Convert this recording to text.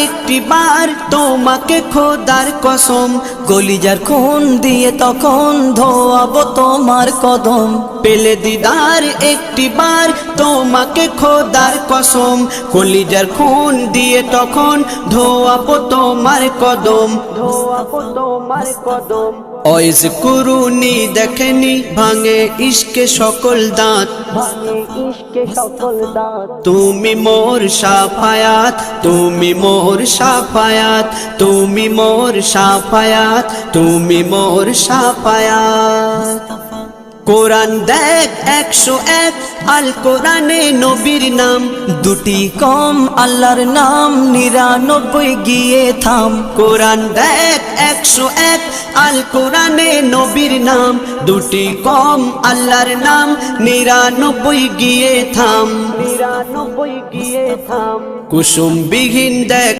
একটি বার তোমাকে খোদার কসম, কলিজার খুন দিয়ে তখন ধোয়াবো তোমার কদম। পেলে দিদার একটি বার তোমাকে খোদার কসম, কলিজার খুন দিয়ে তখন ধোয়াবো তোমার কদম, ধোয়াবো তোমার কদম। ওয়াইজ কুরুনি দেখেনি ভাঙে ইশকে সকল দাঁত, ভাঙে ইশকে সকল দাঁত। তুমি মোর শাফায়াত, তুমি মোর শাফায়াত, তুমি মোর শাফায়াত, তুমি মোর শাফায়াত। কোরআন দেখ 101, আল কোরআনে নবীর নাম দুটি কম, আল্লাহর নাম 99 গিয়ে থাম। কোরআন দেখ 101, আল কোরআনে নবীর নাম দুটি কম, আল্লাহর নাম 99 গিয়ে থাম, 99 গিয়ে থাম। কুসুম বিহীন দেখ